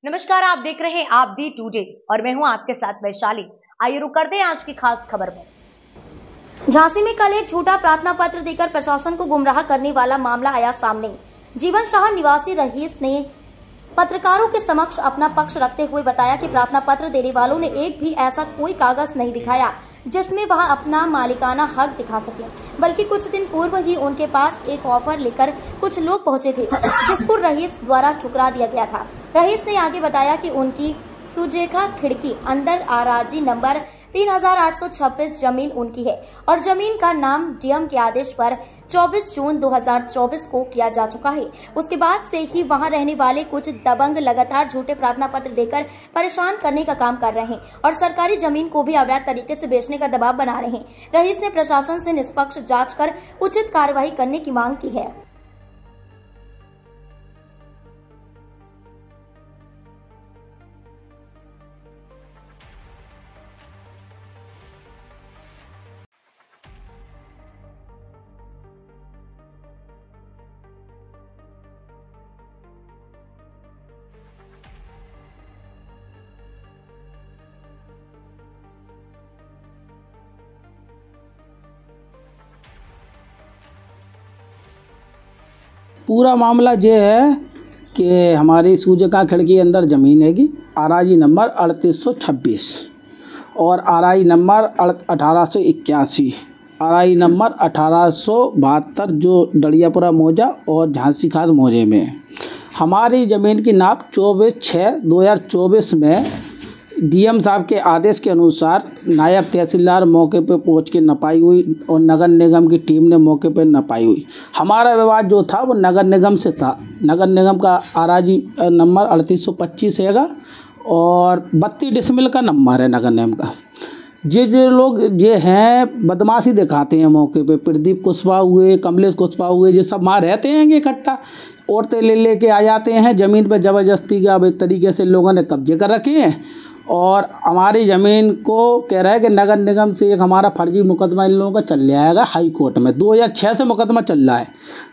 नमस्कार, आप देख रहे हैं आप दी टुडे और मैं हूं आपके साथ वैशाली। आइए रुक करते हैं आज की खास खबर पर। झांसी में कल एक झूठा प्रार्थना पत्र देकर प्रशासन को गुमराह करने वाला मामला आया सामने। जीवन शाह निवासी रहीस ने पत्रकारों के समक्ष अपना पक्ष रखते हुए बताया कि प्रार्थना पत्र देने वालों ने एक भी ऐसा कोई कागज नहीं दिखाया जिसमें वह अपना मालिकाना हक दिखा सके, बल्कि कुछ दिन पूर्व ही उनके पास एक ऑफर लेकर कुछ लोग पहुंचे थे जिसको रहीस द्वारा ठुकरा दिया गया था। रहीस ने आगे बताया कि उनकी सुजेखा खिड़की अंदर आराजी नंबर 3826 जमीन उनकी है और जमीन का नाम डीएम के आदेश पर 24 जून 2024 को किया जा चुका है। उसके बाद से ही वहां रहने वाले कुछ दबंग लगातार झूठे प्रार्थना पत्र देकर परेशान करने का काम कर रहे हैं और सरकारी जमीन को भी अवैध तरीके से बेचने का दबाव बना रहे हैं। रहीस ने प्रशासन से निष्पक्ष जांच कर उचित कार्रवाई करने की मांग की है। पूरा मामला ये है कि हमारी सुजेखा खिड़की अंदर ज़मीन हैगी, आराजी नंबर 3826 और आरआई नंबर 1881, आरआई नंबर 1872 जो डड़ियापुरा मौजा और झांसी खास मौजे में है। हमारी ज़मीन की नाप 24/6/2024 में डीएम साहब के आदेश के अनुसार नायब तहसीलदार मौके पर पहुंच के नपाई हुई और नगर निगम की टीम ने मौके पर नपाई हुई। हमारा विवाद जो था वो नगर निगम से था। नगर निगम का आराजी नंबर 3825 हैगा और 32 डिसमिल का नंबर है नगर निगम का। जो लोग ये हैं बदमाशी दिखाते हैं मौके पे, प्रदीप कुशवाहा हुए, कमलेश कुशवाहा हुए, ये सब वहाँ रहते हैं इकट्ठा, औरतें ले के आ जाते हैं ज़मीन पर ज़बरदस्ती का तरीके से लोगों ने कब्जे कर रखे हैं और हमारी ज़मीन को कह रहा है कि नगर निगम से एक हमारा फर्जी मुकदमा इन लोगों का चल जाएगा हाई कोर्ट में। 2006 से मुकदमा चल रहा है।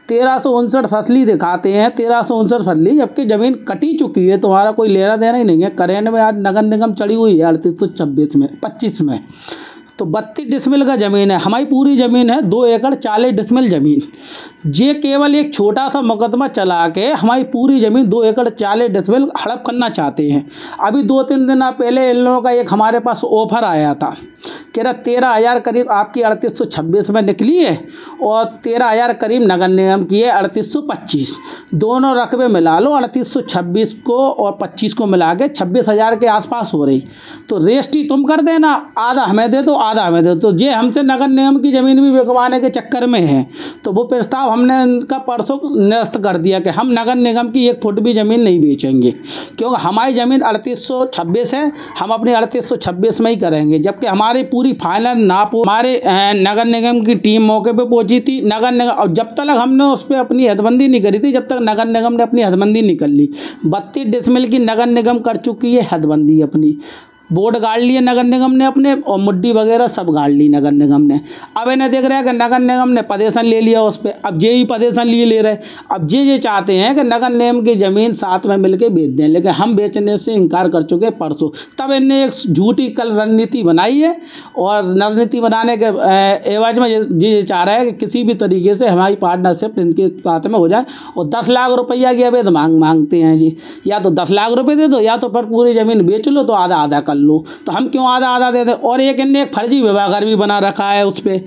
1359 फसली दिखाते हैं, 1359 फसली, जबकि ज़मीन कटी चुकी है, तुम्हारा कोई लेना देना ही नहीं है। करेंट में आज नगर निगम चढ़ी हुई है 3826 में तो 32 डिसमिल का ज़मीन है। हमारी पूरी ज़मीन है 2 एकड़ 40 डिसमिल ज़मीन। ये केवल एक छोटा सा मुकदमा चला के हमारी पूरी ज़मीन 2 एकड़ 40 डिसमिल हड़प करना चाहते हैं। अभी 2-3 दिन पहले इन लोगों का एक हमारे पास ऑफर आया था कि 13,000 करीब आपकी 3826 में निकली है और 13,000 करीब नगर निगम की है 3825। दोनों रकबे मिला लो, 3826 को और 25 को मिला के 26,000 के आसपास हो रही। तो रेस्टी तुम कर देना, आधा हमें दे दो, आधा हमें दे दो। तो ये हमसे नगर निगम की ज़मीन भी बिकवाने के चक्कर में है। तो वो प्रस्ताव हमने इनका परसों निरस्त कर दिया कि हम नगर निगम की 1 फुट भी ज़मीन नहीं बेचेंगे, क्योंकि हमारी ज़मीन 3826 है, हम अपनी 3826 में ही करेंगे। जबकि हमारी पूरी फाइनल नाप हमारे नगर निगम की टीम मौके पे पहुंची थी। नगर निगम, और जब तक हमने उस पर अपनी हदबंदी नहीं करी थी, जब तक नगर निगम ने अपनी हदबंदी नहीं कर ली। 32 डिसमिल की नगर निगम कर चुकी है हदबंदी अपनी, बोर्ड गाड़ लिए नगर निगम ने अपने और मुड्डी वगैरह सब गाड़ ली नगर निगम ने। अब इन्हें देख रहे हैं कि नगर निगम ने पदेशन ले लिया उस पर, अब ये ही पदेशन लिए ले रहे। अब ये चाहते हैं कि नगर निगम की ज़मीन साथ में मिलके बेच दें, लेकिन हम बेचने से इनकार कर चुके परसों। तब इनने एक झूठी कल रणनीति बनाई है और रणनीति बनाने के एवज में ये चाह रहा है कि किसी भी तरीके से हमारी पार्टनरशिप इनके साथ में हो जाए और 10 लाख रुपया की अवैध मांगते हैं जी। या तो 10 लाख रुपये दे दो या तो फिर पूरी ज़मीन बेच लो, तो आधा आधा कर लो। तो हम क्यों आधा आधा दे दें। और इनने एक फर्जी विभागार भी बना रखा है उस पर,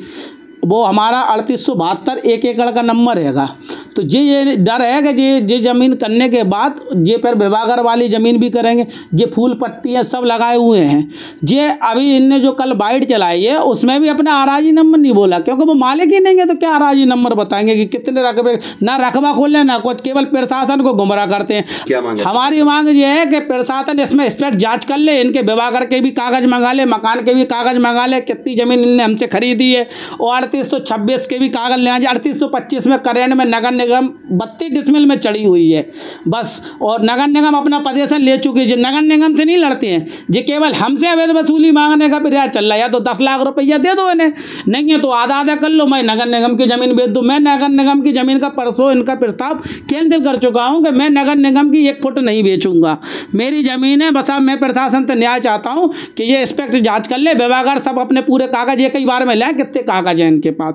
वो हमारा 3872 1 एकड़ का नंबर हैगा। तो ये डर है कि ये ज़मीन करने के बाद ये फिर विभागर वाली ज़मीन भी करेंगे। ये फूल पत्तियाँ सब लगाए हुए हैं। ये अभी इनने जो कल बाइट चलाई है उसमें भी अपना आराजी नंबर नहीं बोला, क्योंकि वो मालिक ही नहीं है। तो क्या आराजी नंबर बताएंगे कि कितने रकबे, ना रकबा खोलने ना कुछ, केवल प्रशासन को गुमराह करते हैं। क्या मांग है? हमारी मांग ये है कि प्रशासन इसमें स्पष्ट जाँच कर ले, इनके विभागर के भी कागज़ मंगा ले, मकान के भी कागज़ मंगा ले, कितनी ज़मीन इनने हमसे खरीदी है और 3826 के भी कागज ले आए। 3825 में करेंट में नगर निगम 32 डिसमिल में चढ़ी हुई है बस, और नगर निगम अपना पोजीशन ले चुकी है। नगर निगम से नहीं लड़ते हैं, ये केवल हमसे अवैध वसूली मांगने का प्रयास चल रहा है। या तो 10 लाख रुपया दे दो इन्हें, नहीं है तो आधा आधा कर लो, मैं नगर निगम की ज़मीन बेच दूँ। मैं नगर निगम की ज़मीन का परसों इनका प्रस्ताव कैंसिल कर चुका हूँ कि मैं नगर निगम की 1 फुट नहीं बेचूंगा। मेरी ज़मीन है, बस अब मैं प्रशासन से न्याय चाहता हूँ कि ये इंस्पेक्टर जांच कर ले, विभागार सब अपने पूरे कागज एक ही बार में लाए, कितने कागज हैं इनके पास।